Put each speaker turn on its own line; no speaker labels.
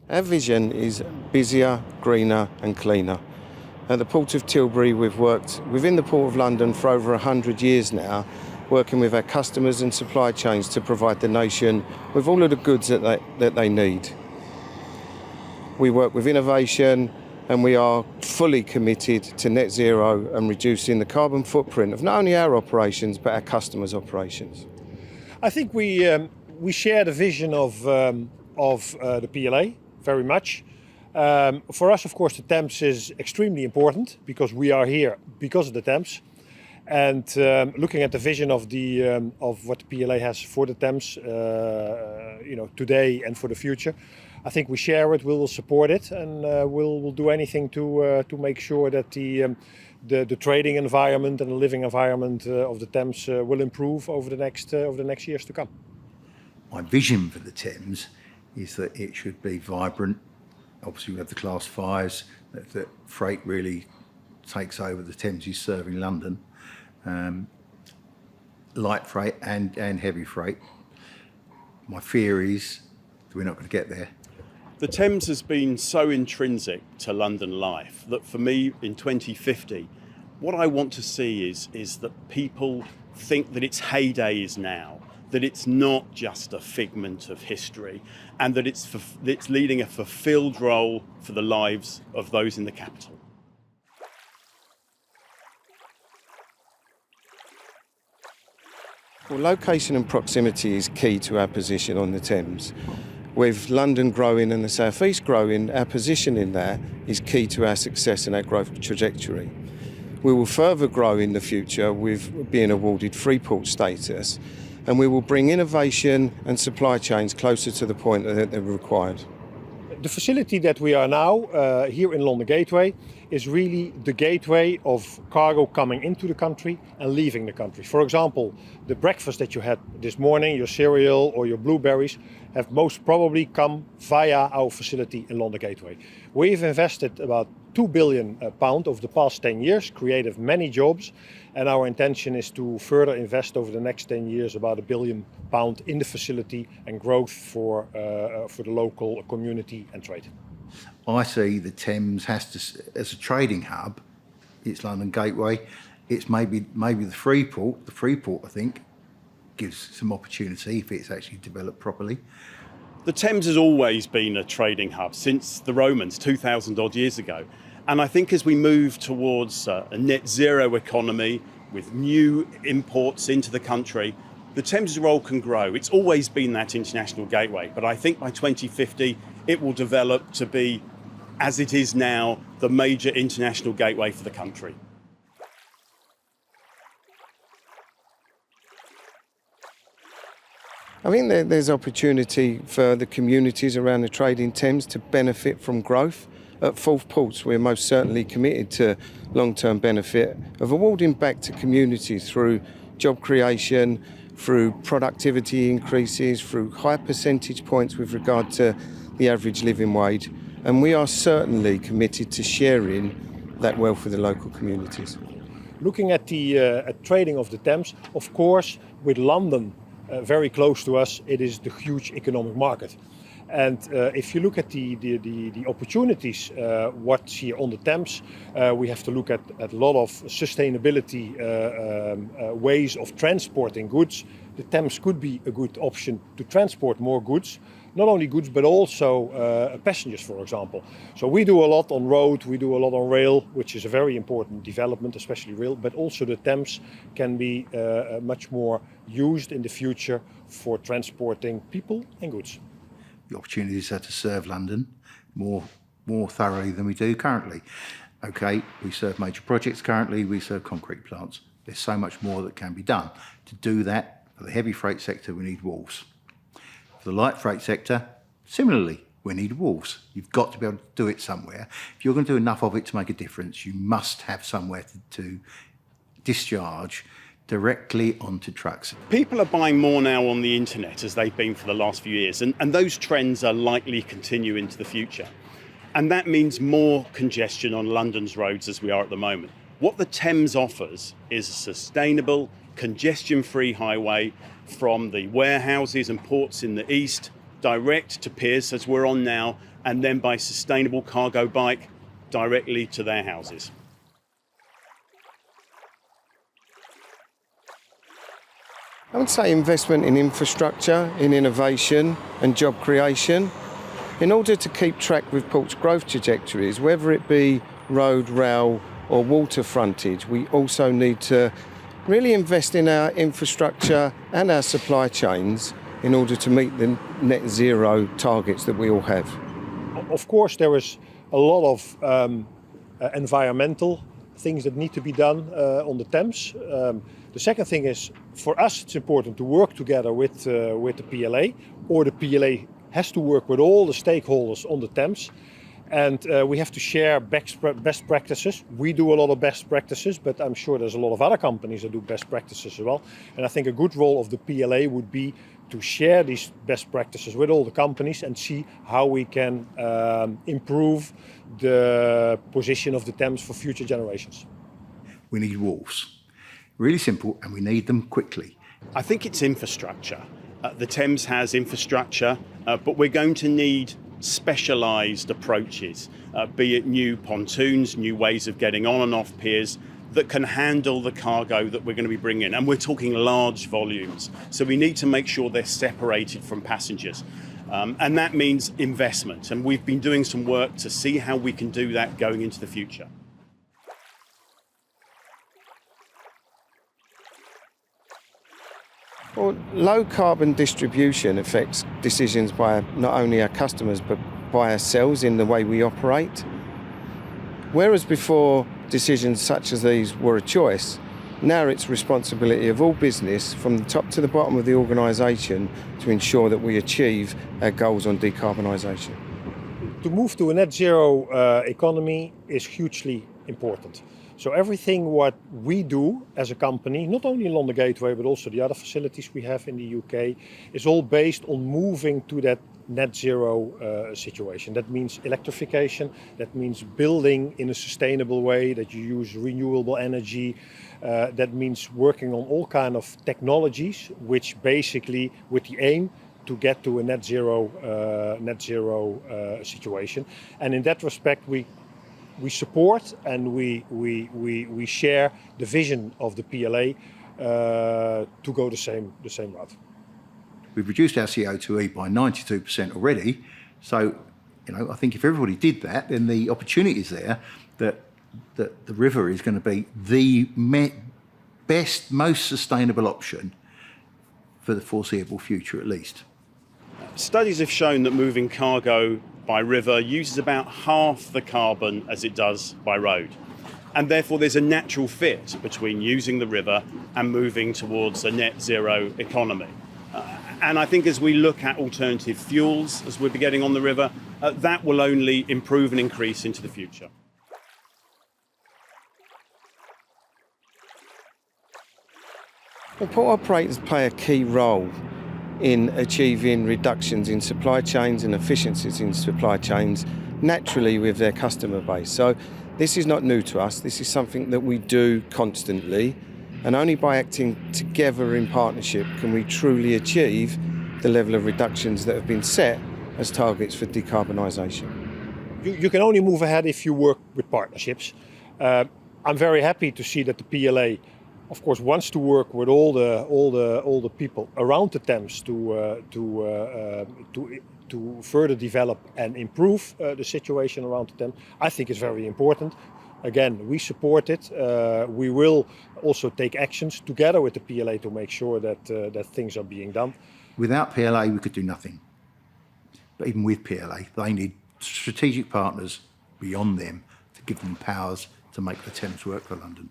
Our vision is busier, greener and cleaner. At the Port of Tilbury, we've worked within the Port of London for over 100 years now, working with our customers and supply chains to provide the nation with all of the goods that they need. We work with innovation and we are fully committed to net zero and reducing the carbon footprint of not only our operations but our customers' operations.
I think we share the vision of the PLA very much. For us, of course, the Thames is extremely important because we are here because of the Thames. And looking at the vision of what the PLA has for the Thames, today and for the future, I think we share it. We will support it, and we'll do anything to make sure that the trading environment and the living environment of the Thames will improve over the next years to come.
My vision for the Thames is that it should be vibrant. Obviously, we have the Class 5s that freight really takes over. The Thames is serving London, light freight and heavy freight. My fear is that we're not going to get there.
The Thames has been so intrinsic to London life that for me in 2050, what I want to see is that people think that its heyday is now, that it's not just a figment of history, and that it's leading a fulfilled role for the lives of those in the capital.
Well, location and proximity is key to our position on the Thames. With London growing and the South East growing, our position in there is key to our success and our growth trajectory. We will further grow in the future with being awarded Freeport status, and we will bring innovation and supply chains closer to the point that they're required.
The facility that we are now here in London Gateway is really the gateway of cargo coming into the country and leaving the country. For example, the breakfast that you had this morning, your cereal or your blueberries, have most probably come via our facility in London Gateway. We've invested about £2 billion over the past 10 years, created many jobs, and our intention is to further invest over the next 10 years about £1 billion in the facility and growth for the local community and trade.
I see the Thames has to, as a trading hub, it's London Gateway, it's maybe the Freeport. The Freeport, I think, gives some opportunity if it's actually developed properly.
The Thames has always been a trading hub since the Romans 2,000 odd years ago. And I think as we move towards a net zero economy with new imports into the country, the Thames' role can grow. It's always been that international gateway, but I think by 2050 it will develop to be, as it is now, the major international gateway for the country.
I think there's opportunity for the communities around the trading Thames to benefit from growth. At Forth Ports, we're most certainly committed to long-term benefit of awarding back to communities through job creation, through productivity increases, through high percentage points with regard to the average living wage. And we are certainly committed to sharing that wealth with the local communities.
Looking at the trading of the Thames, of course, with London very close to us, it is the huge economic market. And if you look at the opportunities what's here on the Thames, we have to look at a lot of sustainability ways of transporting goods. The Thames could be a good option to transport more goods, not only goods but also passengers, for example. So we do a lot on road, we do a lot on rail, which is a very important development, especially rail, but also the Thames can be much more used in the future for transporting people and goods.
The opportunities are to serve London more thoroughly than we do currently. Okay, we serve major projects currently, we serve concrete plants. There's so much more that can be done. To do that, for the heavy freight sector, we need wharves. For the light freight sector, similarly, we need wharves. You've got to be able to do it somewhere. If you're going to do enough of it to make a difference, you must have somewhere to discharge directly onto trucks.
People are buying more now on the internet as they've been for the last few years, and those trends are likely to continue into the future. And that means more congestion on London's roads as we are at the moment. What the Thames offers is a sustainable, congestion-free highway from the warehouses and ports in the east, direct to piers, as we're on now, and then by sustainable cargo bike directly to their houses.
I would say investment in infrastructure, in innovation and job creation. In order to keep track with port's growth trajectories, whether it be road, rail or water frontage, we also need to really invest in our infrastructure and our supply chains in order to meet the net zero targets that we all have.
Of course, there is a lot of environmental things that need to be done on the Thames. The second thing is, for us, it's important to work together with the PLA, or the PLA has to work with all the stakeholders on the Thames. And we have to share best practices. We do a lot of best practices, but I'm sure there's a lot of other companies that do best practices as well. And I think a good role of the PLA would be to share these best practices with all the companies and see how we can improve the position of the Thames for future generations.
We need wharves. Really simple, and we need them quickly.
I think it's infrastructure. The Thames has infrastructure, but we're going to need specialised approaches, be it new pontoons, new ways of getting on and off piers that can handle the cargo that we're going to be bringing in. And we're talking large volumes. So we need to make sure they're separated from passengers. And that means investment. And we've been doing some work to see how we can do that going into the future.
Well, low carbon distribution affects decisions by not only our customers but by ourselves in the way we operate. Whereas before decisions such as these were a choice, now it's responsibility of all business from the top to the bottom of the organisation to ensure that we achieve our goals on decarbonisation.
To move to a net zero economy is hugely important. So everything what we do as a company, not only in London Gateway but also the other facilities we have in the UK, is all based on moving to that net zero situation. That means electrification, that means building in a sustainable way, that you use renewable energy, that means working on all kind of technologies which basically with the aim to get to a net zero situation. And in that respect we support and we share the vision of the PLA to go the same route.
We've reduced our CO2e by 92% already. So, I think if everybody did that, then the opportunity is there that the river is going to be the best, most sustainable option for the foreseeable future at least.
Studies have shown that moving cargo by river uses about half the carbon as it does by road. And therefore there's a natural fit between using the river and moving towards a net zero economy. And I think as we look at alternative fuels, as we'll be getting on the river, that will only improve and increase into the future.
Well, port operators play a key role in achieving reductions in supply chains and efficiencies in supply chains naturally with their customer base. So this is not new to us. This is something that we do constantly, and only by acting together in partnership can we truly achieve the level of reductions that have been set as targets for decarbonisation.
You can only move ahead if you work with partnerships. I'm very happy to see that the PLA, of course, wants to work with all the people around the Thames to further develop and improve the situation around the Thames. I think it's very important. Again, we support it. We will also take actions together with the PLA to make sure that things are being done.
Without PLA, we could do nothing. But even with PLA, they need strategic partners beyond them to give them powers to make the Thames work for London.